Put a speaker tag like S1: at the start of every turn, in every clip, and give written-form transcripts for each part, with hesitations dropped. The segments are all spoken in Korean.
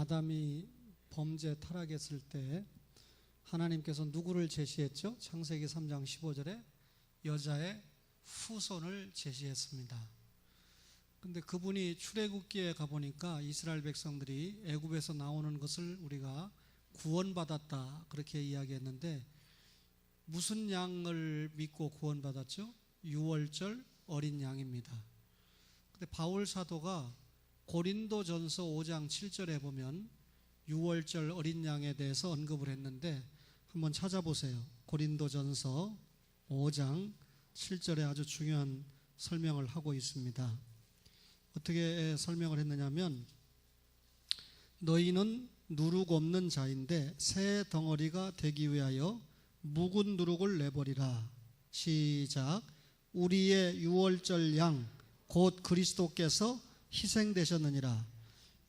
S1: 아담이 범죄 타락했을 때 하나님께서 누구를 제시했죠? 창세기 3장 15절에 여자의 후손을 제시했습니다. 근데 그분이 출애굽기에 가보니까 이스라엘 백성들이 애굽에서 나오는 것을 우리가 구원받았다 그렇게 이야기했는데, 무슨 양을 믿고 구원받았죠? 유월절 어린 양입니다. 근데 바울 사도가 고린도전서 5장 7절에 보면 유월절 어린 양에 대해서 언급을 했는데, 한번 찾아보세요. 고린도전서 5장 7절에 아주 중요한 설명을 하고 있습니다. 어떻게 설명을 했느냐면, 너희는 누룩 없는 자인데 새 덩어리가 되기 위하여 묵은 누룩을 내버리라. 시작. 우리의 유월절 양 곧 그리스도께서 희생되셨느니라.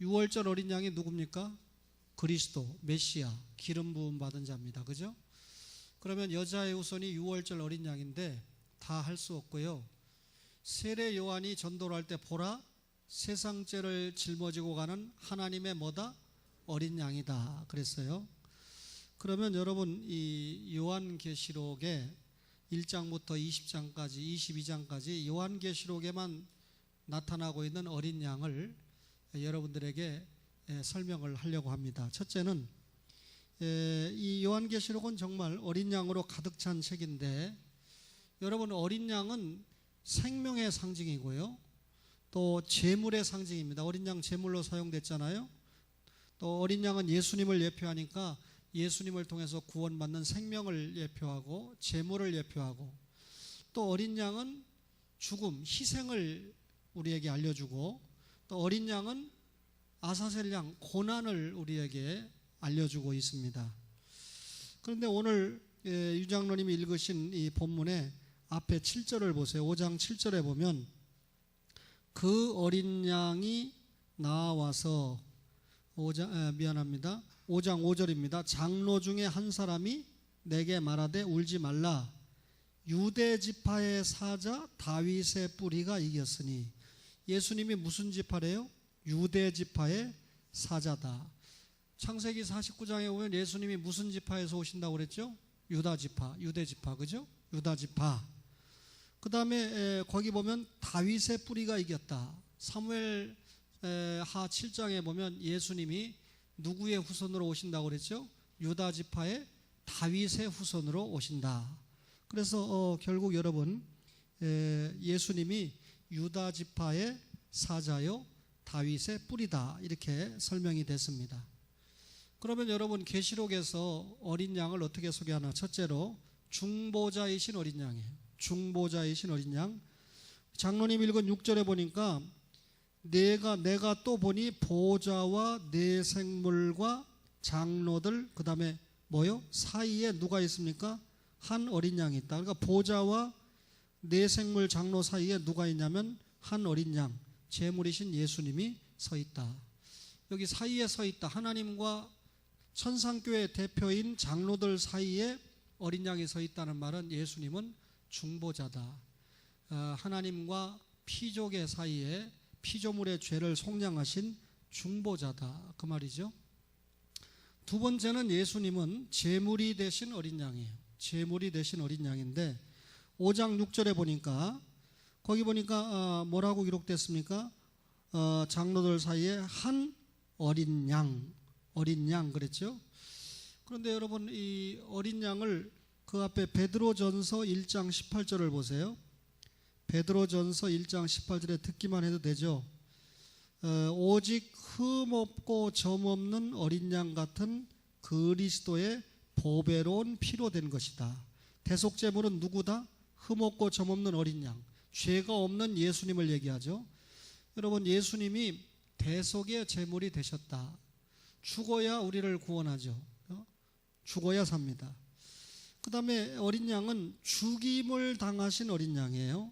S1: 유월절 어린 양이 누굽니까? 그리스도, 메시아, 기름 부음 받은 자입니다. 그죠? 그러면 여자의 후손이 유월절 어린 양인데 다 할 수 없고요. 세례 요한이 전도를 할 때 보라, 세상 죄를 짊어지고 가는 하나님의 뭐다? 어린 양이다 그랬어요. 그러면 여러분, 이 요한계시록에 1장부터 20장까지 22장까지 요한계시록에만 나타나고 있는 어린 양을 여러분들에게 설명을 하려고 합니다. 첫째는, 이 요한계시록은 정말 어린 양으로 가득 찬 책인데, 여러분, 어린 양은 생명의 상징이고요, 또 제물의 상징입니다. 어린 양 제물로 사용됐잖아요. 또 어린 양은 예수님을 예표하니까 예수님을 통해서 구원받는 생명을 예표하고 제물을 예표하고, 또 어린 양은 죽음, 희생을 우리에게 알려주고, 또 어린 양은 아사셀 양, 고난을 우리에게 알려주고 있습니다. 그런데 오늘 유장로님이 읽으신 이 본문의 앞에 7절을 보세요. 5장 7절에 보면 그 어린 양이 나와서 5장 5절입니다. 장로 중에 한 사람이 내게 말하되 울지 말라. 유대 지파의 사자 다윗의 뿌리가 이겼으니. 예수님이 무슨 지파래요? 유대 지파의 사자다. 창세기 49장에 보면 예수님이 무슨 지파에서 오신다고 그랬죠? 유다 지파, 유대 지파, 그죠? 유다 지파. 그 다음에 거기 보면 다윗의 뿌리가 이겼다. 사무엘 하 7장에 보면 예수님이 누구의 후손으로 오신다고 그랬죠? 유다 지파의 다윗의 후손으로 오신다. 그래서 결국 여러분, 예수님이 유다 지파의 사자요 다윗의 뿌리다, 이렇게 설명이 됐습니다. 그러면 여러분, 계시록에서 어린 양을 어떻게 소개하나? 첫째로 중보자이신 어린 양이에요. 중보자이신 어린 양. 장로님 읽은 6절에 보니까 내가 또 보니 보좌와 네 생물과 장로들, 그 다음에 뭐요? 사이에 누가 있습니까? 한 어린 양이 있다. 그러니까 보좌와 네 생물 장로 사이에 누가 있냐면 한 어린 양, 제물이신 예수님이 서 있다. 여기 사이에 서 있다. 하나님과 천상교회 대표인 장로들 사이에 어린 양이 서 있다는 말은 예수님은 중보자다. 하나님과 피조계 사이에 피조물의 죄를 속량하신 중보자다, 그 말이죠. 두 번째는 예수님은 제물이 되신 어린 양이에요. 제물이 되신 어린 양인데 5장 6절에 보니까, 거기 보니까 뭐라고 기록됐습니까? 장로들 사이에 한 어린 양, 어린 양 그랬죠. 그런데 여러분, 이 어린 양을 그 앞에 베드로전서 1장 18절을 보세요. 베드로전서 1장 18절에 듣기만 해도 되죠. 오직 흠없고 점없는 어린 양 같은 그리스도의 보배로운 피로 된 것이다. 대속제물은 누구다? 흠없고 점없는 어린 양, 죄가 없는 예수님을 얘기하죠. 여러분, 예수님이 대속의 제물이 되셨다. 죽어야 우리를 구원하죠. 죽어야 삽니다. 그 다음에 어린 양은 죽임을 당하신 어린 양이에요.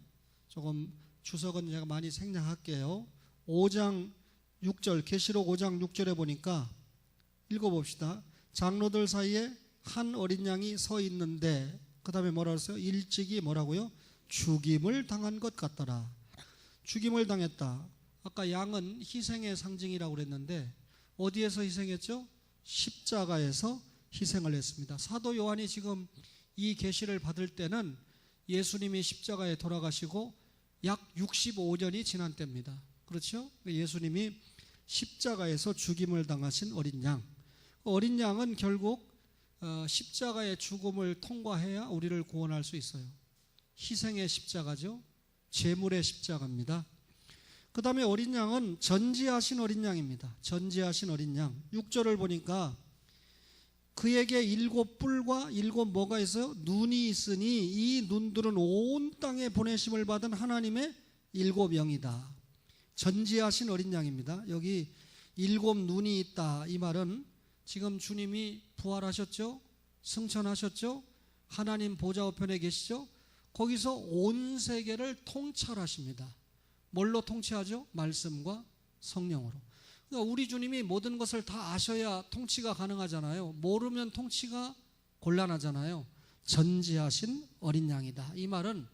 S1: 조금 주석은 제가 많이 생략할게요. 5장 6절, 계시록 5장 6절에 보니까 읽어봅시다. 장로들 사이에 한 어린 양이 서 있는데, 그 다음에 뭐라고 했어요? 일찍이 뭐라고요? 죽임을 당한 것 같더라. 죽임을 당했다. 아까 양은 희생의 상징이라고 그랬는데, 어디에서 희생했죠? 십자가에서 희생을 했습니다. 사도 요한이 지금 이 계시를 받을 때는 예수님이 십자가에 돌아가시고 약 65년이 지난 때입니다. 그렇죠? 예수님이 십자가에서 죽임을 당하신 어린 양. 어린 양은 결국 십자가의 죽음을 통과해야 우리를 구원할 수 있어요. 희생의 십자가죠. 제물의 십자가입니다. 그 다음에 어린 양은 전지하신 어린 양입니다. 전지하신 어린 양. 6절을 보니까 그에게 7뿔과 7 뭐가 있어요? 눈이 있으니 이 눈들은 온 땅에 보내심을 받은 하나님의 7영이다. 전지하신 어린 양입니다. 여기 7 눈이 있다. 이 말은 지금 주님이 부활하셨죠? 승천하셨죠? 하나님 보좌 우편에 계시죠? 거기서 온 세계를 통찰하십니다. 뭘로 통치하죠? 말씀과 성령으로. 그러니까 우리 주님이 모든 것을 다 아셔야 통치가 가능하잖아요. 모르면 통치가 곤란하잖아요. 전지하신 어린 양이다. 이 말은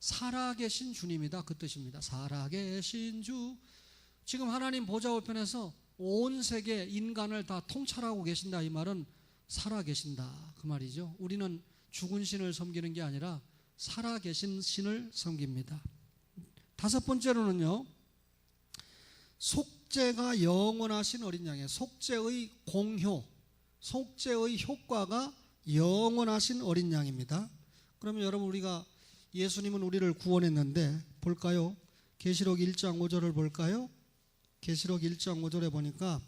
S1: 살아계신 주님이다. 그 뜻입니다. 살아계신 주. 지금 하나님 보좌 우편에서 온 세계 인간을 다 통찰하고 계신다. 이 말은 살아계신다. 그 말이죠. 우리는 죽은 신을 섬기는 게 아니라 살아계신 신을 섬깁니다. 5번째로는요. 속죄가 영원하신 어린 양이에요. 속죄의 공효, 속죄의 효과가 영원하신 어린 양입니다. 그러면 여러분 우리가 예수님은 우리를 구원했는데 볼까요? 계시록 1장 5절을 볼까요? 계시록 1장 5절에 보니까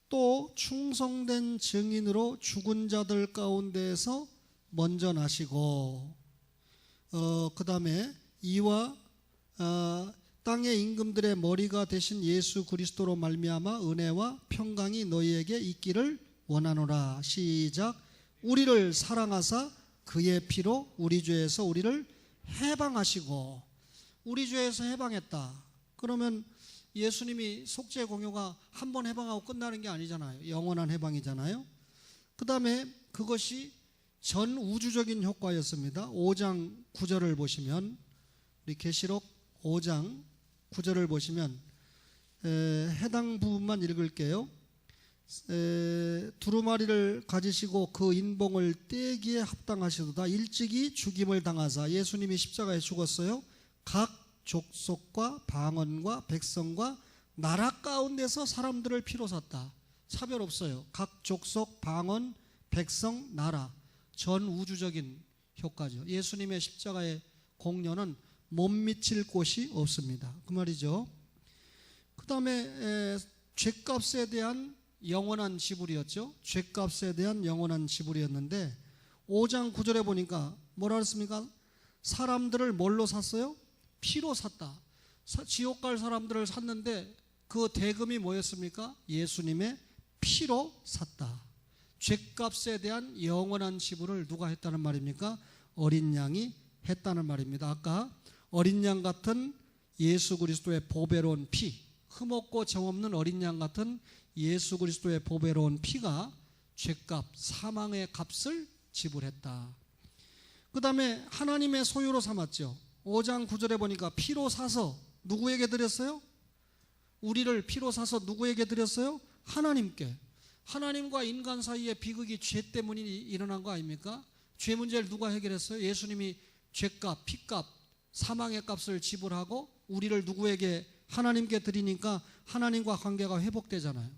S1: 또 충성된 증인으로 죽은 자들 가운데에서 먼저 나시고 그 다음에 이와 땅의 임금들의 머리가 되신 예수 그리스도로 말미암아 은혜와 평강이 너희에게 있기를 원하노라. 시작. 우리를 사랑하사 그의 피로 우리 죄에서 우리를 해방하시고. 우리 죄에서 해방했다. 그러면 예수님이 속죄 공효가 한 번 해방하고 끝나는 게 아니잖아요. 영원한 해방이잖아요. 그 다음에 그것이 전 우주적인 효과였습니다. 5장 9절을 보시면 우리 계시록 5장 9절을 보시면 해당 부분만 읽을게요. 두루마리를 가지시고 그 인봉을 떼기에 합당하시도다. 일찍이 죽임을 당하사. 예수님이 십자가에 죽었어요. 각 족속과 방언과 백성과 나라 가운데서 사람들을 피로 샀다. 차별 없어요. 각 족속, 방언, 백성, 나라. 전 우주적인 효과죠. 예수님의 십자가의 공로는 못 미칠 곳이 없습니다. 그 말이죠. 그 다음에 죄값에 대한 영원한 지불이었죠. 죄값에 대한 영원한 지불이었는데 5장 9절에 보니까 뭐라 그랬습니까? 사람들을 뭘로 샀어요? 피로 샀다. 지옥 갈 사람들을 샀는데 그 대금이 뭐였습니까? 예수님의 피로 샀다. 죄값에 대한 영원한 지불을 누가 했다는 말입니까? 어린 양이 했다는 말입니다. 아까 어린 양 같은 예수 그리스도의 보배로운 피, 흠없고 정없는 어린 양 같은 예수 그리스도의 보배로운 피가 죄값, 사망의 값을 지불했다. 그 다음에 하나님의 소유로 삼았죠. 5장 9절에 보니까 피로 사서 누구에게 드렸어요? 우리를 피로 사서 누구에게 드렸어요? 하나님께. 하나님과 인간 사이의 비극이 죄 때문에 일어난 거 아닙니까? 죄 문제를 누가 해결했어요? 예수님이 죄값, 피값, 사망의 값을 지불하고 우리를 누구에게? 하나님께 드리니까 하나님과 관계가 회복되잖아요.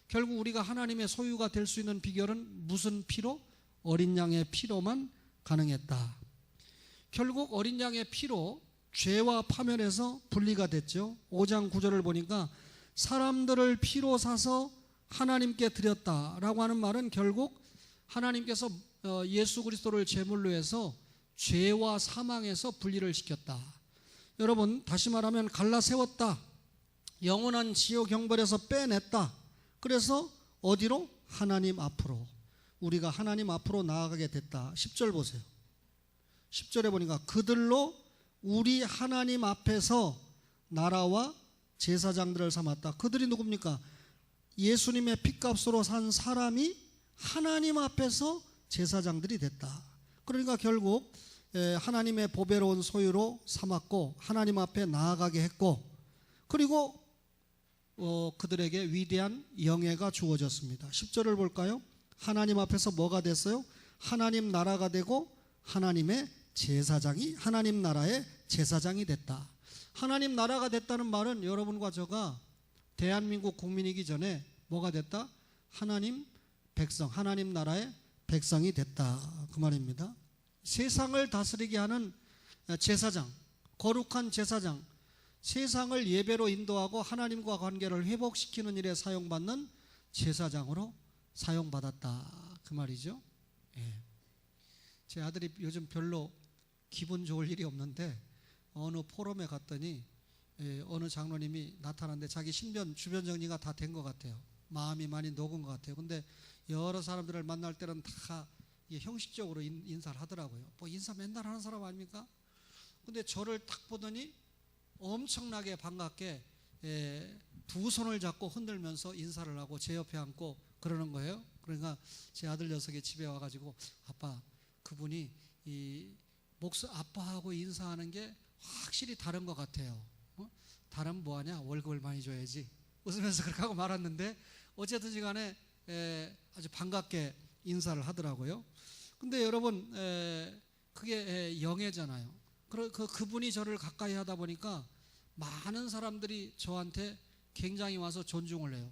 S1: 결국 우리가 하나님의 소유가 될 수 있는 비결은 무슨 피로? 어린 양의 피로만 가능했다. 결국 어린 양의 피로 죄와 파멸에서 분리가 됐죠. 5장 9절을 보니까 사람들을 피로 사서 하나님께 드렸다라고 하는 말은 결국 하나님께서 예수 그리스도를 제물로 해서 죄와 사망에서 분리를 시켰다. 여러분 다시 말하면 갈라세웠다. 영원한 지옥 형벌에서 빼냈다. 그래서 어디로? 하나님 앞으로. 우리가 하나님 앞으로 나아가게 됐다. 10절 보세요. 10절에 보니까 그들로 우리 하나님 앞에서 나라와 제사장들을 삼았다. 그들이 누굽니까? 예수님의 핏값으로 산 사람이 하나님 앞에서 제사장들이 됐다. 그러니까 결국 하나님의 보배로운 소유로 삼았고 하나님 앞에 나아가게 했고, 그리고 그들에게 위대한 영예가 주어졌습니다. 10절을 볼까요? 하나님 앞에서 뭐가 됐어요? 하나님 나라가 되고 하나님의 제사장이 하나님 나라의 제사장이 됐다. 하나님 나라가 됐다는 말은 여러분과 저가 대한민국 국민이기 전에 뭐가 됐다? 하나님 백성, 하나님 나라의 백성이 됐다, 그 말입니다. 세상을 다스리게 하는 제사장, 거룩한 제사장, 세상을 예배로 인도하고 하나님과 관계를 회복시키는 일에 사용받는 제사장으로 사용받았다, 그 말이죠. 예. 제 아들이 요즘 별로 기분 좋을 일이 없는데 어느 포럼에 갔더니 어느 장로님이 나타났는데 자기 신변 주변 정리가 다 된 것 같아요. 마음이 많이 녹은 것 같아요. 근데 여러 사람들을 만날 때는 다 형식적으로 인사를 하더라고요. 뭐 인사 맨날 하는 사람 아닙니까? 근데 저를 딱 보더니 엄청나게 반갑게 두 손을 잡고 흔들면서 인사를 하고 제 옆에 앉고 그러는 거예요. 그러니까 제 아들 녀석이 집에 와가지고 아빠, 그분이 아빠하고 인사하는 게 확실히 다른 것 같아요. 다른 뭐하냐? 월급을 많이 줘야지. 웃으면서 그렇게 하고 말았는데 어쨌든지 간에 아주 반갑게 인사를 하더라고요. 근데 여러분, 그게 영예잖아요. 그분이 저를 가까이 하다 보니까 많은 사람들이 저한테 굉장히 와서 존중을 해요.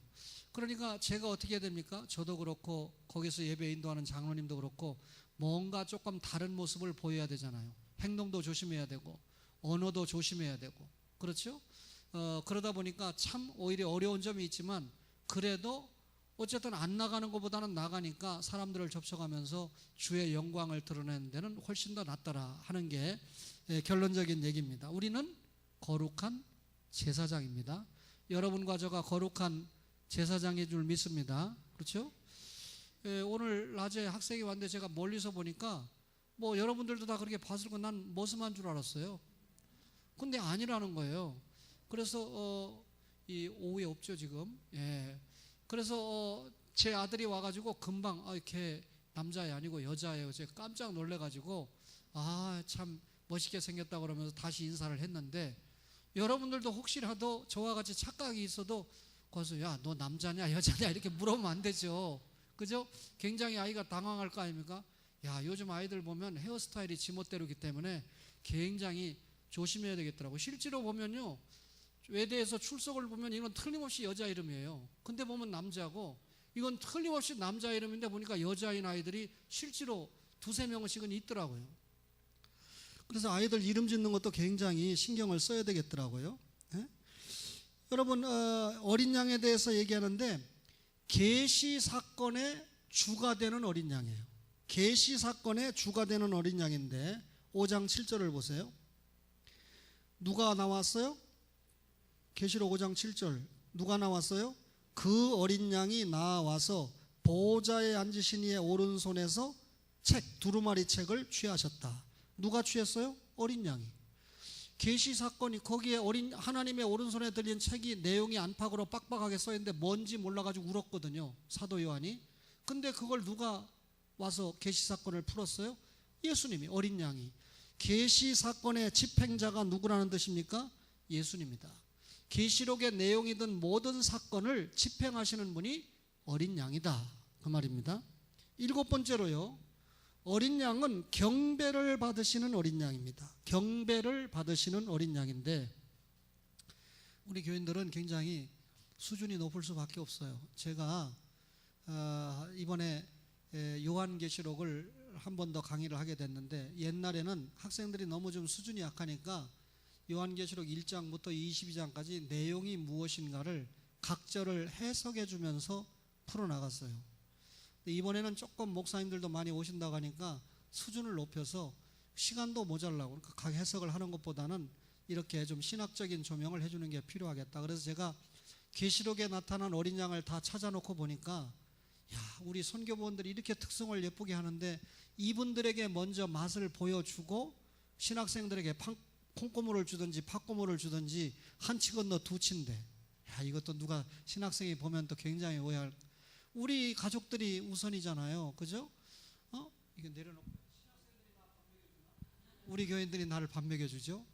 S1: 그러니까 제가 어떻게 해야 됩니까? 저도 그렇고 거기서 예배 인도하는 장로님도 그렇고 뭔가 조금 다른 모습을 보여야 되잖아요. 행동도 조심해야 되고 언어도 조심해야 되고, 그렇죠? 그러다 보니까 참 오히려 어려운 점이 있지만 그래도 어쨌든 안 나가는 것보다는 나가니까 사람들을 접촉하면서 주의 영광을 드러내는 데는 훨씬 더 낫더라 하는 게 결론적인 얘기입니다. 우리는 거룩한 제사장입니다. 여러분과 저가 거룩한 제사장인 줄 믿습니다. 그렇죠? 오늘 낮에 학생이 왔는데 제가 멀리서 보니까 뭐 여러분들도 다 그렇게 봤을 거 난 머슴한 줄 알았어요. 근데 아니라는 거예요. 그래서 이 오후에 없죠 지금. 예. 그래서 제 아들이 와가지고 금방 이렇게 남자애 아니고 여자예요. 제가 깜짝 놀래가지고 참 멋있게 생겼다 그러면서 다시 인사를 했는데, 여러분들도 혹시라도 저와 같이 착각이 있어도 거기서 야, 너 남자냐 여자냐 이렇게 물어보면 안 되죠. 그죠? 굉장히 아이가 당황할 거 아닙니까? 야, 요즘 아이들 보면 헤어스타일이 지멋대로기 때문에 굉장히 조심해야 되겠더라고요. 실제로 보면요, 외대에서 출석을 보면 이건 틀림없이 여자 이름이에요. 근데 보면 남자고, 이건 틀림없이 남자 이름인데 보니까 여자인 아이들이 실제로 두세 명씩은 있더라고요. 그래서 아이들 이름 짓는 것도 굉장히 신경을 써야 되겠더라고요. 예? 여러분, 어린 양에 대해서 얘기하는데 계시 사건의 주가 되는 어린 양이에요. 계시 사건의 주가 되는 어린 양인데 5장 7절을 보세요. 누가 나왔어요? 계시록 5장 7절 누가 나왔어요? 그 어린 양이 나와서 보좌에 앉으신 이의 오른손에서 두루마리 책을 취하셨다. 누가 취했어요? 어린 양이. 계시 사건이 거기에 하나님의 오른손에 들린 책이 내용이 안팎으로 빡빡하게 써있는데 뭔지 몰라가지고 울었거든요, 사도 요한이. 근데 그걸 누가 와서 계시 사건을 풀었어요? 예수님이, 어린 양이. 계시 사건의 집행자가 누구라는 뜻입니까? 예수님입니다. 계시록의 내용이든 모든 사건을 집행하시는 분이 어린 양이다, 그 말입니다. 7번째로요, 어린 양은 경배를 받으시는 어린 양입니다. 경배를 받으시는 어린 양인데 우리 교인들은 굉장히 수준이 높을 수밖에 없어요. 제가 이번에 요한계시록을 한 번 더 강의를 하게 됐는데, 옛날에는 학생들이 너무 좀 수준이 약하니까 요한계시록 1장부터 22장까지 내용이 무엇인가를 각절을 해석해 주면서 풀어나갔어요. 이번에는 조금 목사님들도 많이 오신다고 하니까 수준을 높여서 시간도 모자라고, 그러니까 각 해석을 하는 것보다는 이렇게 좀 신학적인 조명을 해주는 게 필요하겠다. 그래서 제가 계시록에 나타난 어린 양을 다 찾아놓고 보니까 우리 선교부원들이 이렇게 특성을 예쁘게 하는데 이분들에게 먼저 맛을 보여주고 신학생들에게 콩고물을 주든지 팥고물을 주든지 한 치 건너 두 치인데, 이것도 누가 신학생이 보면 또 굉장히 오해할. 우리 가족들이 우선이잖아요, 그죠? 이거 내려놓고 우리 교인들이 나를 밥 먹여주죠.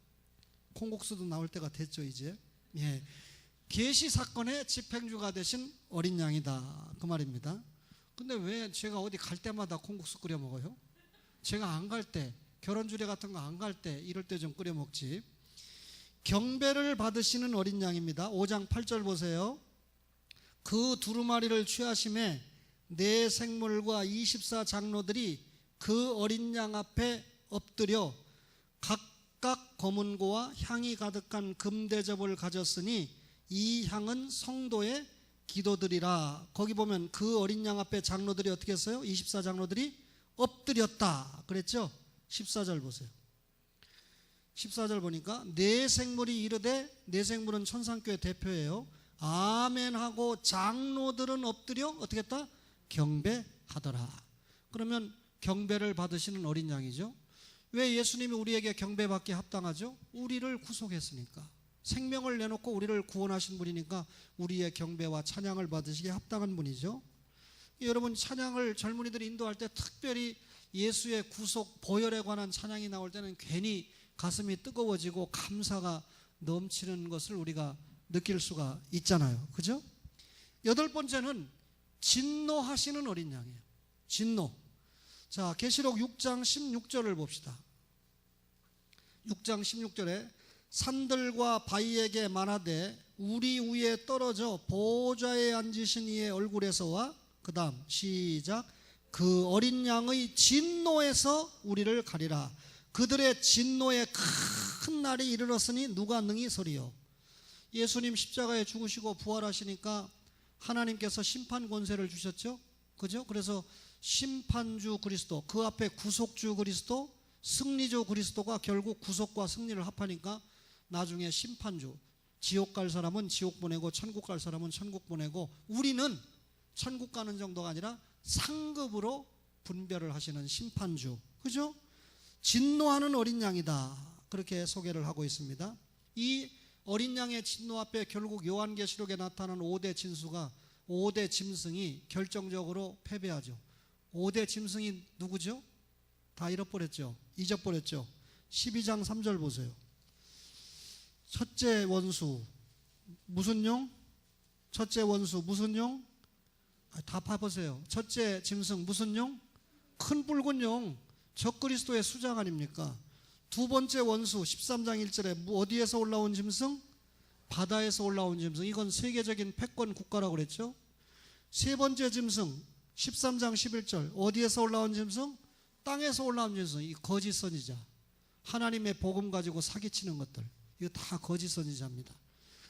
S1: 콩국수도 나올 때가 됐죠 이제. 예. 계시 사건의 집행주가 되신 어린 양이다, 그 말입니다. 근데 왜 제가 어디 갈 때마다 콩국수 끓여 먹어요? 제가 안 갈 때, 결혼 주례 같은 거 안 갈 때, 이럴 때 좀 끓여 먹지. 경배를 받으시는 어린 양입니다. 5장 8절 보세요. 그 두루마리를 취하심에 네 생물과 24 장로들이 그 어린 양 앞에 엎드려 각각 검은고와 향이 가득한 금대접을 가졌으니 이 향은 성도의 기도들이라. 거기 보면 그 어린 양 앞에 장로들이 어떻게 했어요? 24 장로들이 엎드렸다 그랬죠? 14절 보세요. 14절 보니까 네 생물이 이르되, 네 생물은 천상교회 대표예요. 아멘하고 장로들은 엎드려 어떻게 했다? 경배하더라. 그러면 경배를 받으시는 어린 양이죠. 왜 예수님이 우리에게 경배받기에 합당하죠? 우리를 구속했으니까. 생명을 내놓고 우리를 구원하신 분이니까 우리의 경배와 찬양을 받으시기에 합당한 분이죠. 여러분, 찬양을 젊은이들이 인도할 때 특별히 예수의 구속 보혈에 관한 찬양이 나올 때는 괜히 가슴이 뜨거워지고 감사가 넘치는 것을 우리가 느낄 수가 있잖아요. 그죠? 8번째는 진노하시는 어린 양이에요. 진노. 자, 계시록 6장 16절을 봅시다. 6장 16절에 산들과 바위에게 말하되 우리 위에 떨어져 보좌에 앉으신 이의 얼굴에서와, 그 다음 시작, 그 어린 양의 진노에서 우리를 가리라. 그들의 진노의 큰 날이 이르렀으니 누가 능히 서리요. 예수님 십자가에 죽으시고 부활하시니까 하나님께서 심판 권세를 주셨죠. 그죠? 그래서 심판주 그리스도, 그 앞에 구속주 그리스도, 승리주 그리스도가 결국 구속과 승리를 합하니까 나중에 심판주, 지옥 갈 사람은 지옥 보내고 천국 갈 사람은 천국 보내고, 우리는 천국 가는 정도가 아니라 상급으로 분별을 하시는 심판주. 그죠? 진노하는 어린 양이다, 그렇게 소개를 하고 있습니다. 이 어린 양의 진노 앞에 결국 요한계시록에 나타난 5대 진수가, 5대 짐승이 결정적으로 패배하죠. 5대 짐승이 누구죠? 다 잃어버렸죠. 잊어버렸죠. 12장 3절 보세요. 첫째 원수 무슨 용? 첫째 원수 무슨 용? 다 봐보세요. 첫째 짐승 무슨 용? 큰 붉은 용, 적그리스도의 수장 아닙니까? 두 번째 원수 13장 1절에 어디에서 올라온 짐승? 바다에서 올라온 짐승. 이건 세계적인 패권 국가라고 그랬죠. 세 번째 짐승 13장 11절 어디에서 올라온 짐승? 땅에서 올라온 짐승. 이 거짓 선지자, 하나님의 복음 가지고 사기치는 것들, 이거 다 거짓 선지자입니다.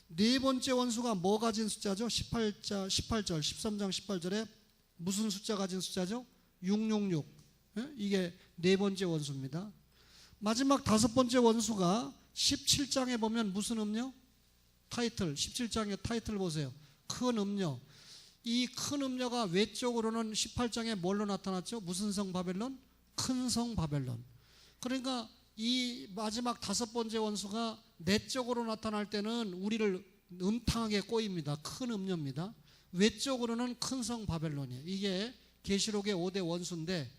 S1: 네 번째 원수가 뭐 가진 숫자죠? 18절 13장 18절에 무슨 숫자 가진 숫자죠? 666. 이게 네 번째 원수입니다. 마지막 다섯 번째 원수가 17장에 보면 무슨 음료? 타이틀, 17장의 타이틀 보세요. 큰 음료. 이 큰 음료가 외적으로는 18장에 뭘로 나타났죠? 무슨 성 바벨론? 큰 성 바벨론. 그러니까 이 마지막 다섯 번째 원수가 내적으로 나타날 때는 우리를 음탕하게 꼬입니다. 큰 음료입니다. 외적으로는 큰 성 바벨론이에요. 이게 계시록의 5대 원수인데,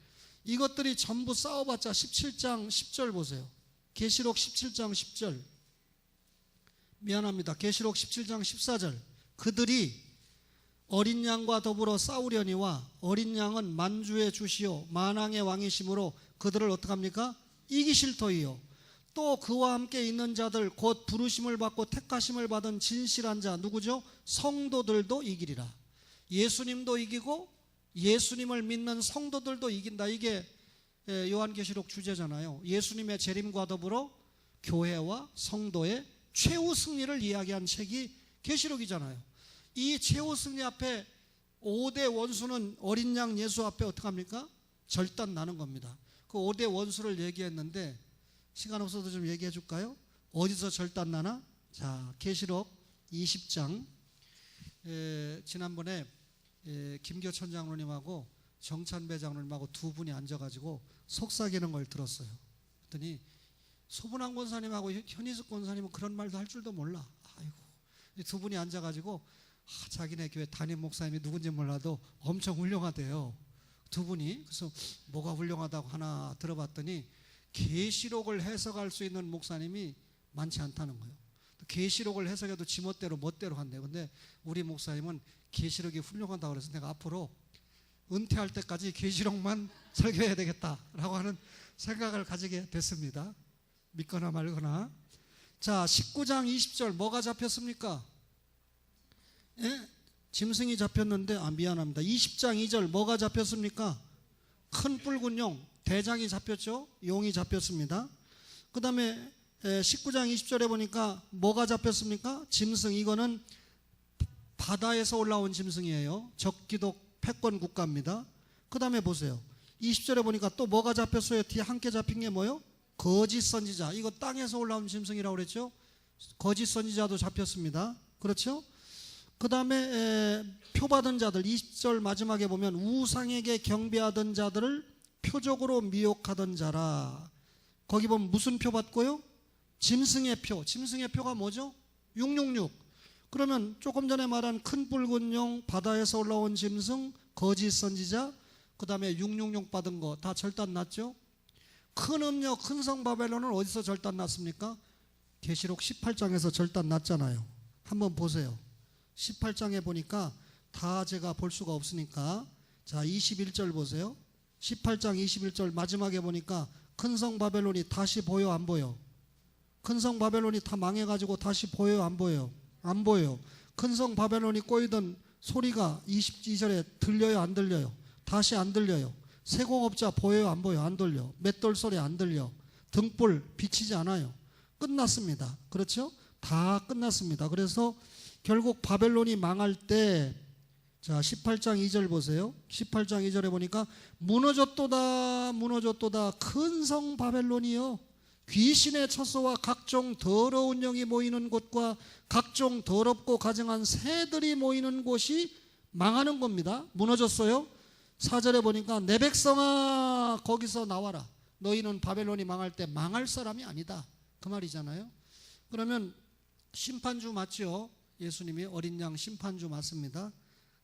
S1: 이것들이 전부 싸워봤자 17장 10절 보세요. 계시록 17장 10절. 미안합니다. 계시록 17장 14절. 그들이 어린 양과 더불어 싸우려니와 어린 양은 만주의 주시오 만왕의 왕이심으로 그들을 어떡합니까? 이기실 터이요. 또 그와 함께 있는 자들 곧 부르심을 받고 택하심을 받은 진실한 자 누구죠? 성도들도 이기리라. 예수님도 이기고 예수님을 믿는 성도들도 이긴다. 이게 요한계시록 주제잖아요. 예수님의 재림과 더불어 교회와 성도의 최후 승리를 이야기한 책이 계시록이잖아요. 이 최후 승리 앞에 5대 원수는 어린 양 예수 앞에 어떻게 합니까? 절단 나는 겁니다. 그 5대 원수를 얘기했는데 시간 없어도 좀 얘기해 줄까요? 어디서 절단 나나? 자, 계시록 20장. 지난번에 김교천 장로님하고 정찬배 장로님하고 두 분이 앉아가지고 속삭이는 걸 들었어요. 그랬더니 소분한 권사님하고 현희숙 권사님은 그런 말도 할 줄도 몰라. 아이고, 두 분이 앉아가지고 자기네 교회 담임 목사님이 누군지 몰라도 엄청 훌륭하대요. 두 분이. 그래서 뭐가 훌륭하다고 하나 들어봤더니 계시록을 해석할 수 있는 목사님이 많지 않다는 거예요. 계시록을 해석해도 지멋대로 멋대로 한대요. 근데 우리 목사님은 계시록이 훌륭하다고 그래서 내가 앞으로 은퇴할 때까지 계시록만 설교해야 되겠다라고 하는 생각을 가지게 됐습니다. 믿거나 말거나. 자, 19장 20절 뭐가 잡혔습니까? 예? 짐승이 잡혔는데, 미안합니다. 20장 2절 뭐가 잡혔습니까? 큰 붉은 용, 대장이 잡혔죠? 용이 잡혔습니다. 그 다음에 19장 20절에 보니까 뭐가 잡혔습니까? 짐승, 이거는 바다에서 올라온 짐승이에요. 적기독 패권 국가입니다. 그 다음에 보세요. 20절에 보니까 또 뭐가 잡혔어요? 뒤에 함께 잡힌 게 뭐예요? 거짓 선지자. 이거 땅에서 올라온 짐승이라고 그랬죠? 거짓 선지자도 잡혔습니다. 그렇죠? 그 다음에 표받은 자들, 20절 마지막에 보면 우상에게 경배하던 자들을 표적으로 미혹하던 자라. 거기 보면 무슨 표 받고요? 짐승의 표. 짐승의 표가 뭐죠? 666. 그러면 조금 전에 말한 큰 붉은 용, 바다에서 올라온 짐승, 거짓 선지자, 그 다음에 666 받은 거 다 절단 났죠? 큰 음녀, 큰 성 바벨론은 어디서 절단 났습니까? 계시록 18장에서 절단 났잖아요. 한번 보세요. 18장에 보니까 다 제가 볼 수가 없으니까, 자 21절 보세요. 18장 21절 마지막에 보니까 큰 성 바벨론이 다시 보여 안 보여? 큰 성 바벨론이 다 망해가지고 다시 보여요 안 보여요? 안 보여요. 큰 성 바벨론이 꼬이던 소리가 22절에 들려요 안 들려요? 다시 안 들려요. 세공업자 보여요 안 보여요? 안 들려. 맷돌 소리 안 들려. 등불 비치지 않아요. 끝났습니다. 그렇죠? 다 끝났습니다. 그래서 결국 바벨론이 망할 때, 자 18장 2절 보세요. 18장 2절에 보니까 무너졌도다 무너졌도다 큰 성 바벨론이요, 귀신의 처소와 각종 더러운 영이 모이는 곳과 각종 더럽고 가증한 새들이 모이는 곳이 망하는 겁니다. 무너졌어요. 4절에 보니까 내 백성아 거기서 나와라. 너희는 바벨론이 망할 때 망할 사람이 아니다, 그 말이잖아요. 그러면 심판주 맞죠? 예수님이 어린 양 심판주 맞습니다.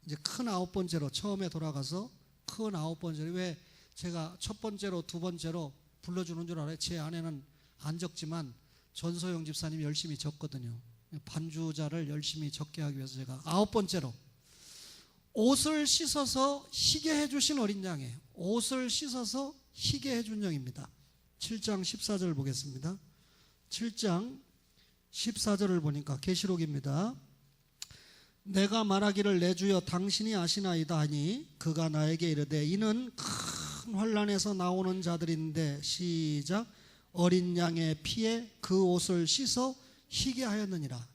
S1: 이제 큰 9번째로 처음에 돌아가서 큰 9번째로, 왜 제가 첫 번째로 두 번째로 불러주는 줄 알아요? 제 안에는 안 적지만 전소영 집사님이 열심히 적거든요. 반주자를 열심히 적게 하기 위해서 제가 9번째로 옷을 씻어서 희게 해주신 어린 양이에요. 옷을 씻어서 희게 해준 양입니다. 7장 14절 보겠습니다. 7장 14절을 보니까 계시록입니다. 내가 말하기를 내 주여 당신이 아시나이다 하니 그가 나에게 이르되 이는 큰 환난에서 나오는 자들인데, 시작, 어린 양의 피에 그 옷을 씻어 희게 하였느니라.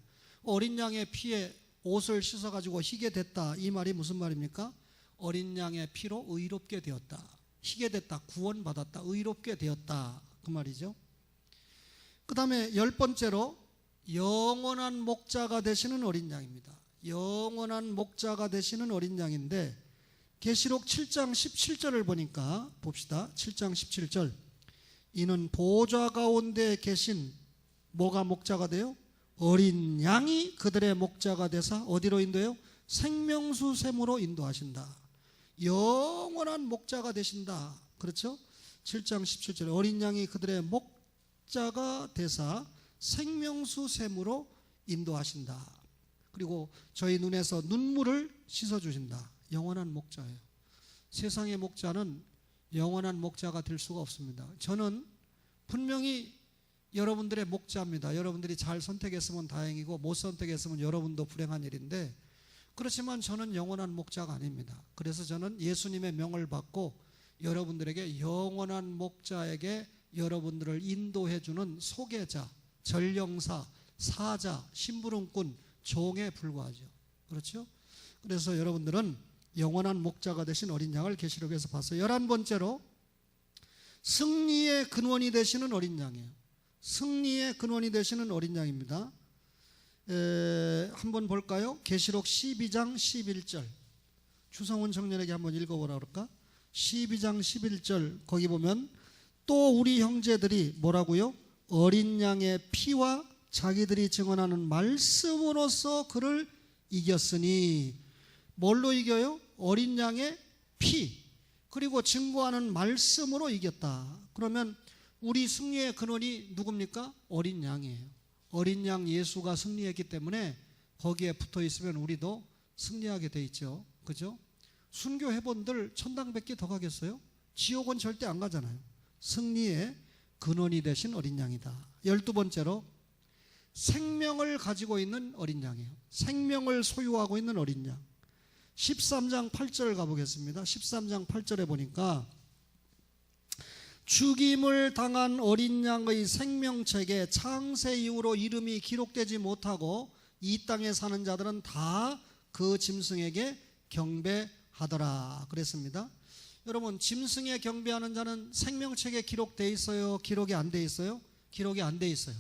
S1: 어린 양의 피에 옷을 씻어가지고 희게 됐다, 이 말이 무슨 말입니까? 어린 양의 피로 의롭게 되었다, 희게 됐다, 구원받았다, 의롭게 되었다, 그 말이죠. 그 다음에 10번째로 영원한 목자가 되시는 어린 양입니다. 영원한 목자가 되시는 어린 양인데, 계시록 7장 17절을 보니까 봅시다. 7장 17절, 이는 보좌 가운데 계신 뭐가 목자가 돼요? 어린 양이 그들의 목자가 되사 어디로 인도해요? 생명수 샘으로 인도하신다. 영원한 목자가 되신다. 그렇죠? 7장 17절에 어린 양이 그들의 목자가 되사 생명수 샘으로 인도하신다. 그리고 저희 눈에서 눈물을 씻어주신다. 영원한 목자예요. 세상의 목자는 영원한 목자가 될 수가 없습니다. 저는 분명히 여러분들의 목자입니다. 여러분들이 잘 선택했으면 다행이고 못 선택했으면 여러분도 불행한 일인데, 그렇지만 저는 영원한 목자가 아닙니다. 그래서 저는 예수님의 명을 받고 여러분들에게 영원한 목자에게 여러분들을 인도해주는 소개자, 전령사, 사자, 심부름꾼, 종에 불과하죠. 그렇죠? 그래서 여러분들은 영원한 목자가 되신 어린 양을 계시록에서 봤어요. 11번째로 승리의 근원이 되시는 어린 양이에요. 승리의 근원이 되시는 어린 양입니다. 한번 볼까요? 계시록 12장 11절, 추성훈 청년에게 한번 읽어보라 그럴까? 12장 11절 거기 보면 또 우리 형제들이 뭐라고요? 어린 양의 피와 자기들이 증언하는 말씀으로써 그를 이겼으니. 뭘로 이겨요? 어린 양의 피 그리고 증거하는 말씀으로 이겼다. 그러면 우리 승리의 근원이 누굽니까? 어린 양이에요. 어린 양 예수가 승리했기 때문에 거기에 붙어 있으면 우리도 승리하게 돼 있죠. 그죠? 순교 해본들 천당 100개 더 가겠어요? 지옥은 절대 안 가잖아요. 승리의 근원이 되신 어린 양이다. 12번째로 생명을 가지고 있는 어린 양이에요. 생명을 소유하고 있는 어린 양. 13장 8절 가보겠습니다. 13장 8절에 보니까 죽임을 당한 어린 양의 생명책에 창세 이후로 이름이 기록되지 못하고 이 땅에 사는 자들은 다 그 짐승에게 경배하더라 그랬습니다. 여러분, 짐승에 경배하는 자는 생명책에 기록되어 있어요? 기록이 안 돼 있어요? 기록이 안 돼 있어요.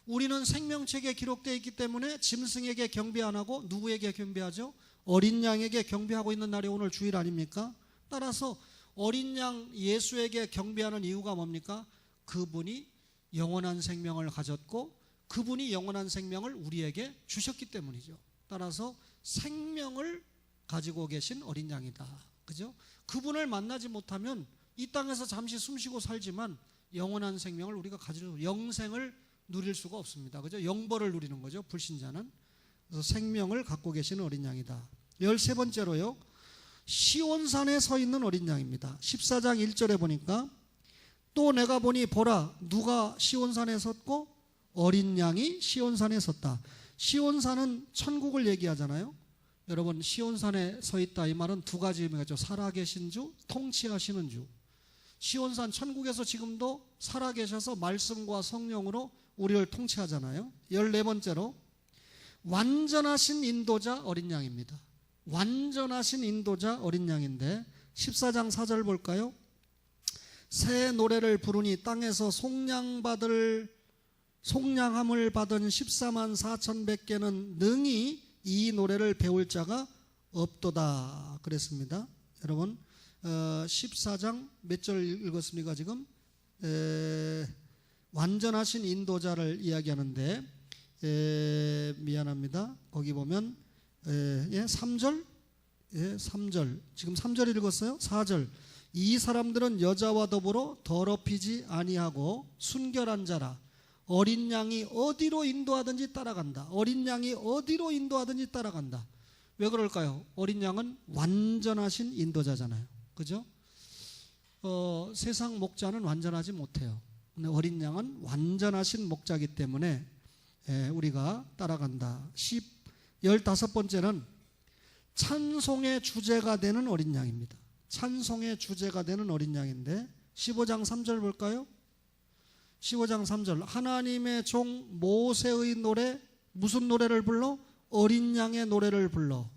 S1: 우리는 생명책에 기록되어 있기 때문에 짐승에게 경배 안 하고 누구에게 경배하죠? 어린 양에게 경배하고 있는 날이 오늘 주일 아닙니까? 따라서 어린 양 예수에게 경배하는 이유가 뭡니까? 그분이 영원한 생명을 가졌고 그분이 영원한 생명을 우리에게 주셨기 때문이죠. 따라서 생명을 가지고 계신 어린 양이다. 그죠? 그분을 만나지 못하면 이 땅에서 잠시 숨쉬고 살지만 영원한 생명을 우리가 가지고 영생을 누릴 수가 없습니다. 그죠? 영벌을 누리는 거죠. 불신자는. 그래서 생명을 갖고 계시는 어린 양이다. 13번째로요. 시온산에 서 있는 어린 양입니다. 14장 1절에 보니까 또 내가 보니 보라 누가 시온산에 섰고 어린 양이 시온산에 섰다. 시온산은 천국을 얘기하잖아요. 여러분, 시온산에 서 있다 이 말은 두 가지 의미가 있죠. 살아계신 주, 통치하시는 주. 시온산 천국에서 지금도 살아계셔서 말씀과 성령으로 우리를 통치하잖아요. 14번째로 완전하신 인도자 어린 양입니다. 완전하신 인도자 어린 양인데 14장 4절 볼까요? 새 노래를 부르니 땅에서 속량함을 받은 14만 4,100개는 능히 이 노래를 배울 자가 없도다 그랬습니다. 여러분 14장 몇 절 읽었습니까 지금? 완전하신 인도자를 이야기하는데 미안합니다. 거기 보면 3절 3절 지금 3절 읽었어요? 4절 이 사람들은 여자와 더불어 더럽히지 아니하고 순결한 자라 어린 양이 어디로 인도하든지 따라간다. 어린 양이 어디로 인도하든지 따라간다. 왜 그럴까요? 어린 양은 완전하신 인도자잖아요. 그죠? 세상 목자는 완전하지 못해요. 근데 어린 양은 완전하신 목자이기 때문에 우리가 따라간다. 15번째는 찬송의 주제가 되는 어린 양입니다. 찬송의 주제가 되는 어린 양인데 15장 3절 볼까요? 15장 3절 하나님의 종 모세의 노래 무슨 노래를 불러? 어린 양의 노래를 불러.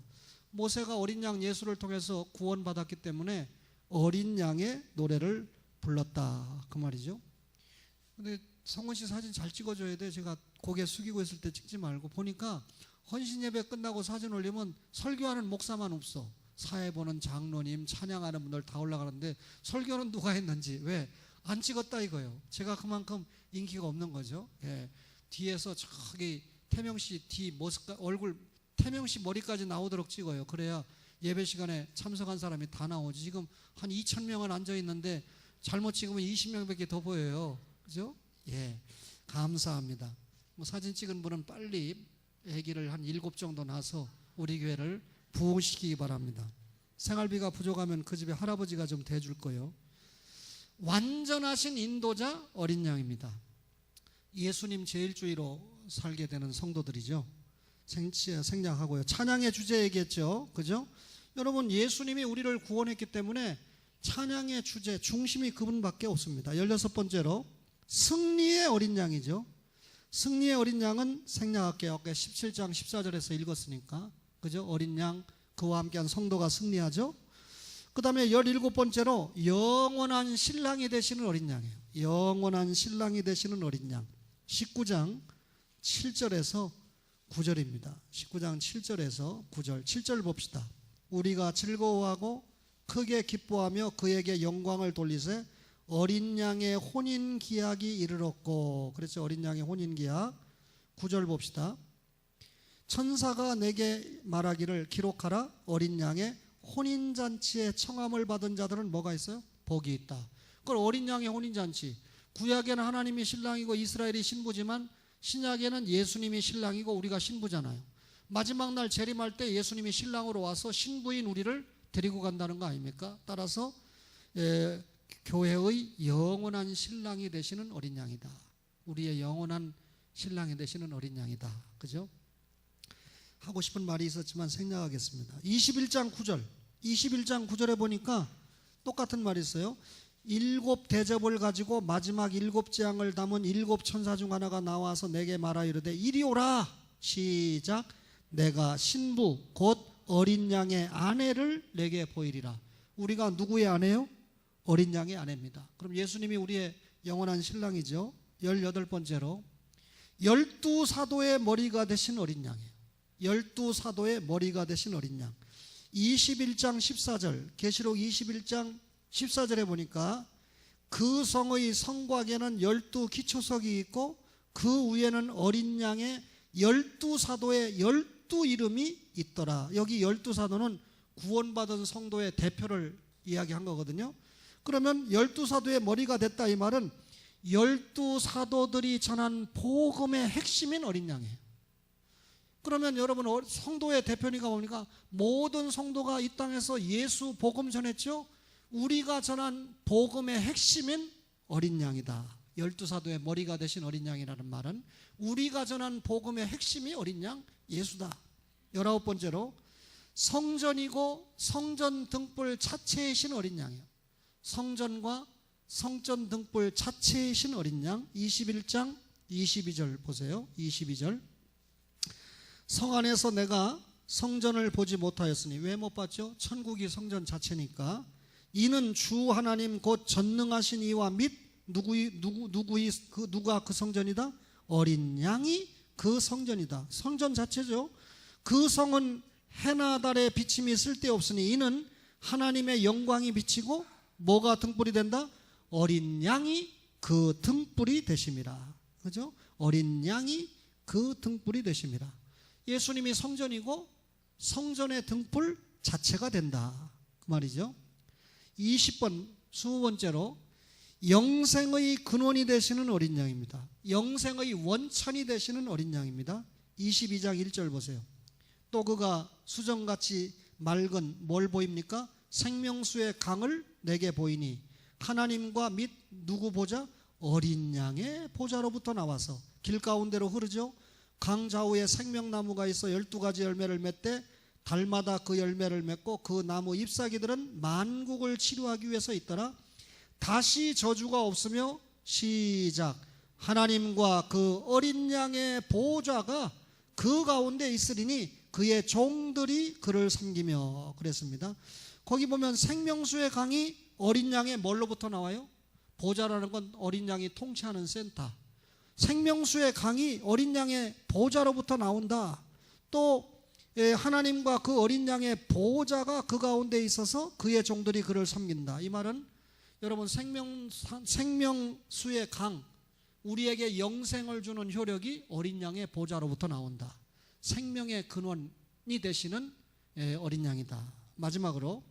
S1: 모세가 어린 양 예수를 통해서 구원받았기 때문에 어린 양의 노래를 불렀다 그 말이죠. 근데 성원 씨 사진 잘 찍어줘야 돼. 제가 고개 숙이고 있을 때 찍지 말고 보니까 헌신 예배 끝나고 사진 올리면 설교하는 목사만 없어. 사회 보는 장로님 찬양하는 분들 다 올라가는데 설교는 누가 했는지 왜 안 찍었다 이거예요. 제가 그만큼 인기가 없는 거죠. 뒤에서 저기 태명씨 뒤 얼굴 태명씨 머리까지 나오도록 찍어요. 그래야 예배 시간에 참석한 사람이 다 나오지. 지금 한 2,000명은 앉아 있는데 잘못 찍으면 20명밖에 더 보여요. 그죠? 감사합니다. 사진 찍은 분은 빨리 아기를 한 7 정도 낳아서 우리 교회를 부흥시키기 바랍니다. 생활비가 부족하면 그 집에 할아버지가 좀 대줄 거예요. 완전하신 인도자 어린 양입니다. 예수님 제1주의로 살게 되는 성도들이죠. 생략하고요. 찬양의 주제 얘기했죠. 그죠? 여러분 예수님이 우리를 구원했기 때문에 찬양의 주제 중심이 그분밖에 없습니다. 16번째로 승리의 어린 양이죠. 승리의 어린 양은 생략할게요. 아까 17장 14절에서 읽었으니까 그죠? 어린 양 그와 함께한 성도가 승리하죠. 그 다음에 17번째로 영원한 신랑이 되시는 어린 양이에요. 영원한 신랑이 되시는 어린 양 19장 7절에서 9절입니다. 19장 7절에서 9절 7절 봅시다. 우리가 즐거워하고 크게 기뻐하며 그에게 영광을 돌리세 어린 양의 혼인 기약이 이르렀고 그랬죠. 어린 양의 혼인 기약 9절 봅시다. 천사가 내게 말하기를 기록하라 어린 양의 혼인잔치에 청함을 받은 자들은 뭐가 있어요? 복이 있다. 그걸 어린 양의 혼인잔치 구약에는 하나님이 신랑이고 이스라엘이 신부지만 신약에는 예수님이 신랑이고 우리가 신부잖아요. 마지막 날 재림할 때 예수님이 신랑으로 와서 신부인 우리를 데리고 간다는 거 아닙니까? 따라서 교회의 영원한 신랑이 되시는 어린 양이다. 우리의 영원한 신랑이 되시는 어린 양이다. 그죠? 하고 싶은 말이 있었지만 생략하겠습니다. 21장 9절에 보니까 똑같은 말이 있어요. 7 대접을 가지고 마지막 7 재앙을 담은 7 천사 중 하나가 나와서 내게 말하 이르되 이리 오라. 시작. 내가 신부 곧 어린 양의 아내를 내게 보이리라. 우리가 누구의 아내요? 어린 양의 아내입니다. 그럼 예수님이 우리의 영원한 신랑이죠. 18번째로 12사도의 머리가 되신 어린 양이에요. 12사도의 머리가 되신 어린 양. 21장 14절, 계시록 21장 14절에 보니까 그 성의 성곽에는 12 기초석이 있고 그 위에는 어린 양의 12사도의 12 이름이 있더라. 여기 12사도는 구원받은 성도의 대표를 이야기한 거거든요. 그러면 12사도의 머리가 됐다 이 말은 12사도들이 전한 복음의 핵심인 어린 양이에요. 그러면 여러분 성도의 대표니까 뭡니까? 모든 성도가 이 땅에서 예수 복음 전했죠. 우리가 전한 복음의 핵심인 어린 양이다. 12사도의 머리가 되신 어린 양이라는 말은 우리가 전한 복음의 핵심이 어린 양 예수다. 19번째로 성전이고 성전 등불 자체이신 어린 양이에요. 성전과 성전 등불 자체이신 어린 양. 21장 22절 보세요. 22절. 성 안에서 내가 성전을 보지 못하였으니 왜 못 봤죠? 천국이 성전 자체니까. 이는 주 하나님 곧 전능하신 이와 및 누가 그 성전이다? 어린 양이 그 성전이다. 성전 자체죠. 그 성은 해나 달의 비침이 쓸데없으니 이는 하나님의 영광이 비치고 뭐가 등불이 된다? 어린 양이 그 등불이 되심이라. 그죠? 어린 양이 그 등불이 되심이라. 예수님이 성전이고 성전의 등불 자체가 된다. 그 말이죠. 20번, 20번째로 영생의 근원이 되시는 어린 양입니다. 영생의 원천이 되시는 어린 양입니다. 22장 1절 보세요. 또 그가 수정같이 맑은 뭘 보입니까? 생명수의 강을 내게 보이니 하나님과 및 누구 보좌? 어린 양의 보좌로부터 나와서 길 가운데로 흐르죠. 강 좌우에 생명나무가 있어 12가지 열매를 맺되 달마다 그 열매를 맺고 그 나무 잎사귀들은 만국을 치료하기 위해서 있더라. 다시 저주가 없으며 시작. 하나님과 그 어린 양의 보좌가 그 가운데 있으리니 그의 종들이 그를 섬기며 그랬습니다. 거기 보면 생명수의 강이 어린 양의 뭘로부터 나와요? 보좌라는 건 어린 양이 통치하는 센터. 생명수의 강이 어린 양의 보좌로부터 나온다. 또 하나님과 그 어린 양의 보좌가 그 가운데 있어서 그의 종들이 그를 섬긴다. 이 말은 여러분 생명수의 강, 우리에게 영생을 주는 효력이 어린 양의 보좌로부터 나온다. 생명의 근원이 되시는 어린 양이다. 마지막으로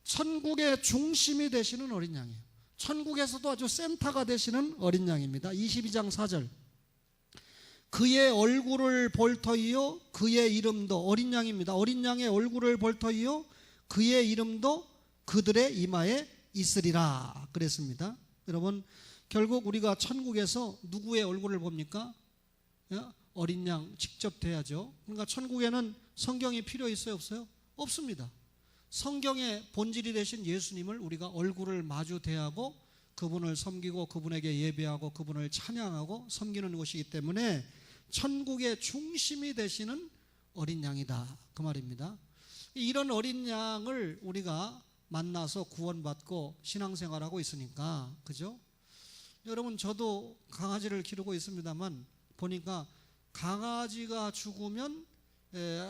S1: 천국의 중심이 되시는 어린 양이에요. 천국에서도 아주 센터가 되시는 어린 양입니다. 22장 4절. 그의 얼굴을 볼 터이요 그의 이름도, 어린 양입니다. 어린 양의 얼굴을 볼 터이요 그의 이름도 그들의 이마에 있으리라 그랬습니다. 여러분 결국 우리가 천국에서 누구의 얼굴을 봅니까? 어린 양 직접 돼야죠. 그러니까 천국에는 성경이 필요 있어요 없어요? 없습니다. 성경의 본질이 되신 예수님을 우리가 얼굴을 마주 대하고 그분을 섬기고 그분에게 예배하고 그분을 찬양하고 섬기는 것이기 때문에 천국의 중심이 되시는 어린 양이다 그 말입니다. 이런 어린 양을 우리가 만나서 구원받고 신앙생활하고 있으니까, 그죠? 여러분 저도 강아지를 기르고 있습니다만 보니까 강아지가 죽으면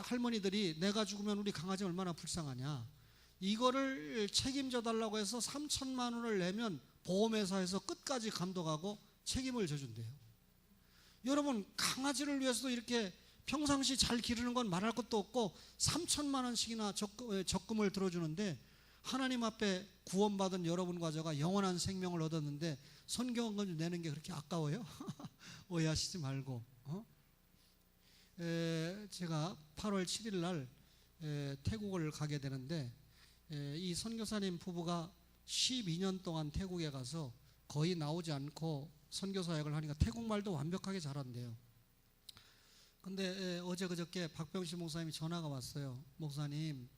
S1: 할머니들이 내가 죽으면 우리 강아지 얼마나 불쌍하냐, 이거를 책임져 달라고 해서 3천만 원을 내면 보험회사에서 끝까지 감독하고 책임을 져준대요. 여러분 강아지를 위해서도 이렇게 평상시 잘 기르는 건 말할 것도 없고 3천만 원씩이나 적금을 들어주는데 하나님 앞에 구원받은 여러분과 저가 영원한 생명을 얻었는데 성경은 내는 게 그렇게 아까워요? 오해하시지 말고 제가 8월 7일 날 태국을 가게 되는데, 이 선교사님 부부가 12년 동안 태국에 가서 거의 나오지 않고 선교 사역을 하니까 태국말도 완벽하게 잘한대요. 근데 어제 그저께 박병식 목사님이 전화가 왔어요. 목사님,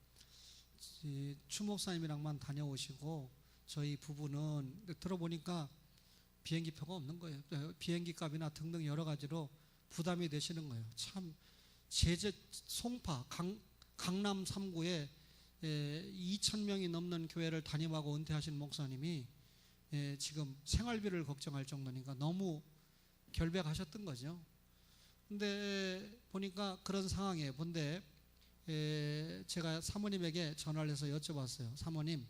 S1: 추 목사님이랑만 다녀오시고 저희 부부는, 들어보니까 비행기표가 없는 거예요. 비행기 값이나 등등 여러 가지로 부담이 되시는 거예요. 참, 제재 송파 강남 3구에 2,000명이 넘는 교회를 담임하고 은퇴하신 목사님이 지금 생활비를 걱정할 정도니까 너무 결백하셨던 거죠. 근데 보니까 그런 상황이에요. 근데 제가 사모님에게 전화를 해서 여쭤봤어요. 사모님,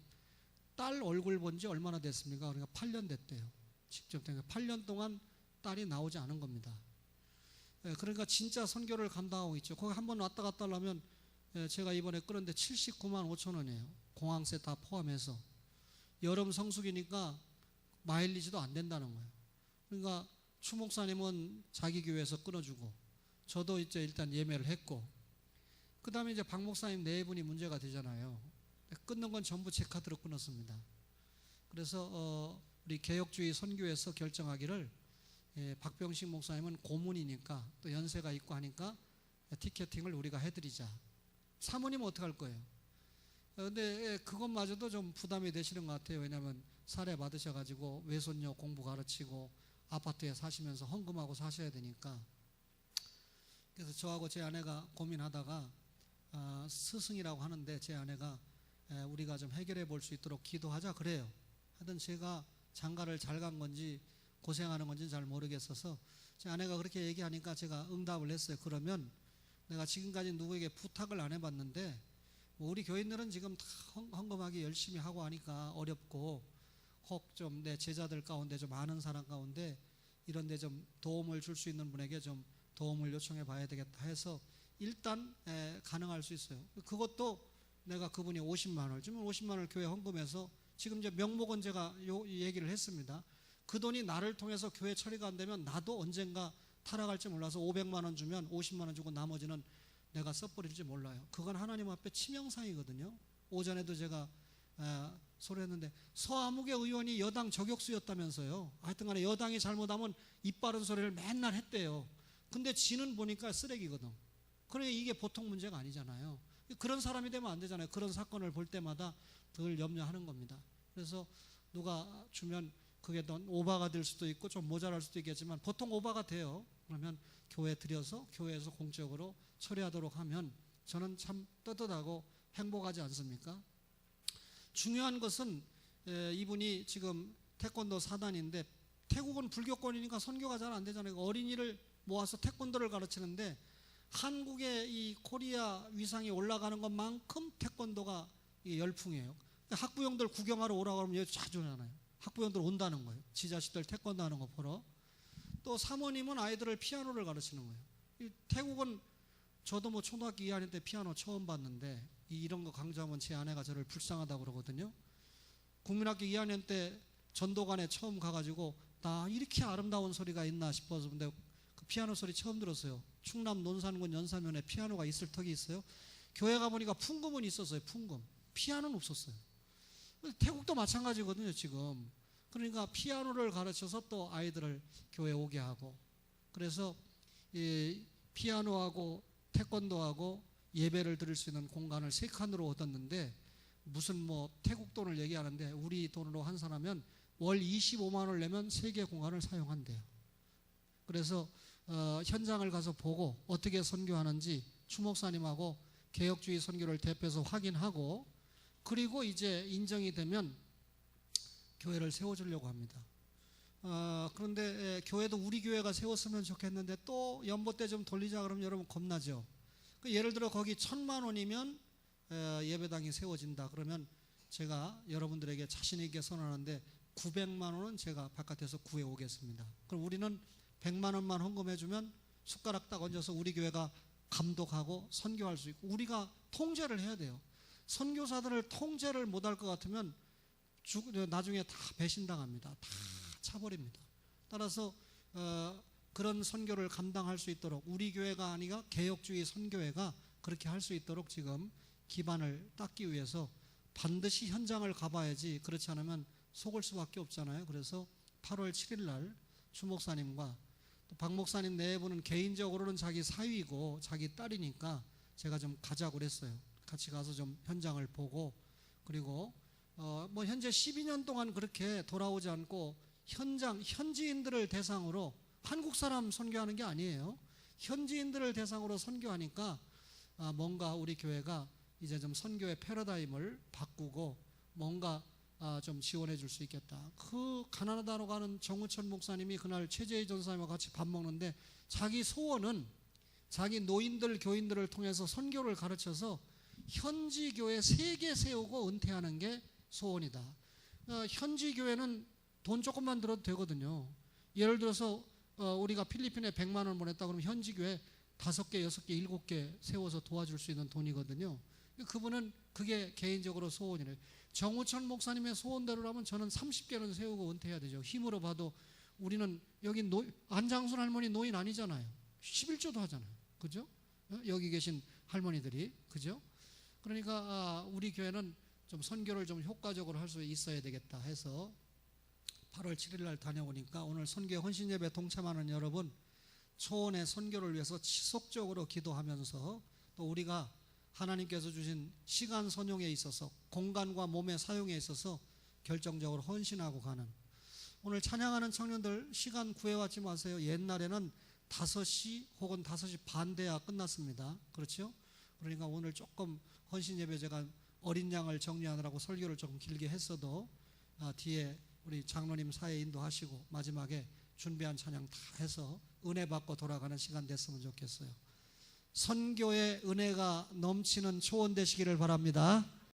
S1: 딸 얼굴 본 지 얼마나 됐습니까? 그러니까 8년 됐대요. 직접 8년 동안 딸이 나오지 않은 겁니다. 그러니까 진짜 선교를 감당하고 있죠. 거기 한번 왔다 갔다 하려면 제가 이번에 끌었는데 79만 5천 원이에요. 공항세 다 포함해서. 여름 성수기니까 마일리지도 안 된다는 거예요. 그러니까 추 목사님은 자기 교회에서 끊어주고, 저도 이제 일단 예매를 했고, 그 다음에 이제 박 목사님 네 분이 문제가 되잖아요. 끊는 건 전부 제 카드로 끊었습니다. 그래서 우리 개혁주의 선교에서 결정하기를, 박병식 목사님은 고문이니까 또 연세가 있고 하니까 티켓팅을 우리가 해드리자. 사모님은 어떻게 할 거예요? 근데 그것마저도 좀 부담이 되시는 것 같아요. 왜냐하면 사례 받으셔가지고 외손녀 공부 가르치고 아파트에 사시면서 헌금하고 사셔야 되니까. 그래서 저하고 제 아내가 고민하다가 스승이라고 하는데, 제 아내가 우리가 좀 해결해 볼 수 있도록 기도하자 그래요. 하여튼 제가 장가를 잘 간 건지 고생하는 건지 잘 모르겠어서 제 아내가 그렇게 얘기하니까 제가 응답을 했어요. 그러면 내가 지금까지 누구에게 부탁을 안 해봤는데, 뭐 우리 교인들은 지금 다 헌금하기 열심히 하고 하니까 어렵고, 혹 좀 내 제자들 가운데 좀 아는 사람 가운데 이런 데 좀 도움을 줄 수 있는 분에게 좀 도움을 요청해 봐야 되겠다 해서 일단 가능할 수 있어요. 그것도 내가 그분이 50만 원을 주면 50만 원을 교회 헌금해서, 지금 이제 명목은 제가 얘기를 했습니다. 그 돈이 나를 통해서 교회 처리가 안 되면 나도 언젠가 타락할지 몰라서 500만 원 주면 50만 원 주고 나머지는 내가 써버릴지 몰라요. 그건 하나님 앞에 치명상이거든요. 오전에도 제가 소리했는데, 서아무개 의원이 여당 저격수였다면서요. 하여튼 간에 여당이 잘못하면 입 바른 소리를 맨날 했대요. 근데 지는 보니까 쓰레기거든. 그러니까 이게 보통 문제가 아니잖아요. 그런 사람이 되면 안 되잖아요. 그런 사건을 볼 때마다 늘 염려하는 겁니다. 그래서 누가 주면 그게 넌 오바가 될 수도 있고 좀 모자랄 수도 있겠지만 보통 오바가 돼요. 그러면 교회에 들여서 교회에서 공적으로 처리하도록 하면 저는 참 떳떳하고 행복하지 않습니까? 중요한 것은 이분이 지금 태권도 사단인데, 태국은 불교권이니까 선교가 잘 안 되잖아요. 어린이를 모아서 태권도를 가르치는데, 한국의 이 코리아 위상이 올라가는 것만큼 태권도가 열풍이에요. 학부형들 구경하러 오라고 하면 여기 자주 오잖아요. 학부형들 온다는 거예요. 지 자식들 태권도 하는 거 보러. 또 사모님은 아이들을 피아노를 가르치는 거예요. 이 태국은 저도 뭐 초등학교 2학년 때 피아노 처음 봤는데, 이런 거 강조하면 제 아내가 저를 불쌍하다고 그러거든요. 국민학교 2학년 때 전도관에 처음 가가지고 나 이렇게 아름다운 소리가 있나 싶어서, 근데 그 피아노 소리 처음 들었어요. 충남 논산군 연사면에 피아노가 있을 턱이 있어요. 교회 가보니까 풍금은 있었어요. 풍금. 피아노는 없었어요. 태국도 마찬가지거든요 지금. 그러니까 피아노를 가르쳐서 또 아이들을 교회에 오게 하고, 그래서 이 피아노하고 태권도하고 예배를 드릴 수 있는 공간을 3칸으로 얻었는데, 무슨 뭐 태국 돈을 얘기하는데 우리 돈으로 환산하면 월 25만 원을 내면 3개 공간을 사용한대요. 그래서 현장을 가서 보고 어떻게 선교하는지 추 목사님하고 개혁주의 선교를 대표해서 확인하고, 그리고 이제 인정이 되면 교회를 세워주려고 합니다. 그런데 교회도 우리 교회가 세웠으면 좋겠는데 또 연보 때 좀 돌리자 그러면 여러분 겁나죠. 예를 들어 거기 1,000만 원이면 예배당이 세워진다 그러면 제가 여러분들에게 자신 있게 선언하는데 900만 원은 제가 바깥에서 구해 오겠습니다. 그럼 우리는 100만 원만 헌금해주면 숟가락 딱 얹어서 우리 교회가 감독하고 선교할 수 있고, 우리가 통제를 해야 돼요. 선교사들을 통제를 못할 것 같으면 나중에 다 배신당합니다. 다 차버립니다. 따라서 그런 선교를 감당할 수 있도록 우리 교회가 아니라 개혁주의 선교회가 그렇게 할 수 있도록 지금 기반을 닦기 위해서 반드시 현장을 가봐야지 그렇지 않으면 속을 수밖에 없잖아요. 그래서 8월 7일 날 주 목사님과 또 박 목사님 네 분은 개인적으로는 자기 사위고 자기 딸이니까 제가 좀 가자고 그랬어요. 같이 가서 좀 현장을 보고 그리고 뭐 현재 12년 동안 그렇게 돌아오지 않고 현지인들을 대상으로 한국 사람 선교하는 게 아니에요. 현지인들을 대상으로 선교하니까 뭔가 우리 교회가 이제 좀 선교의 패러다임을 바꾸고 뭔가 좀 지원해 줄 수 있겠다. 그 가나다로 가는 정우천 목사님이 그날 최재희 전사님과 같이 밥 먹는데 자기 소원은 자기 노인들 교인들을 통해서 선교를 가르쳐서 현지 교회 3개 세우고 은퇴하는 게 소원이다. 현지 교회는 돈 조금만 들어도 되거든요. 예를 들어서 우리가 필리핀에 100만 원 보냈다 그러면 현지 교회 5개, 6개, 7개 세워서 도와줄 수 있는 돈이거든요. 그분은 그게 개인적으로 소원이래요. 정우천 목사님의 소원대로라면 저는 30개는 세우고 은퇴해야 되죠. 힘으로 봐도 우리는 여기 안장순 할머니 노인 아니잖아요. 11조도 하잖아요. 그죠? 여기 계신 할머니들이. 그죠? 그러니까 우리 교회는 좀 선교를 좀 효과적으로 할 수 있어야 되겠다 해서 8월 7일 날 다녀오니까 오늘 선교회 헌신예배 동참하는 여러분 초원의 선교를 위해서 지속적으로 기도하면서 또 우리가 하나님께서 주신 시간 선용에 있어서 공간과 몸의 사용에 있어서 결정적으로 헌신하고 가는 오늘 찬양하는 청년들 시간 구해왔지 마세요. 옛날에는 5시 혹은 5시 반 돼야 끝났습니다. 그렇죠? 그러니까 오늘 조금 헌신예배 제가 어린 양을 정리하느라고 설교를 조금 길게 했어도 뒤에 우리 장로님 사회 인도하시고 마지막에 준비한 찬양 다 해서 은혜 받고 돌아가는 시간 됐으면 좋겠어요. 선교의 은혜가 넘치는 초원 되시기를 바랍니다.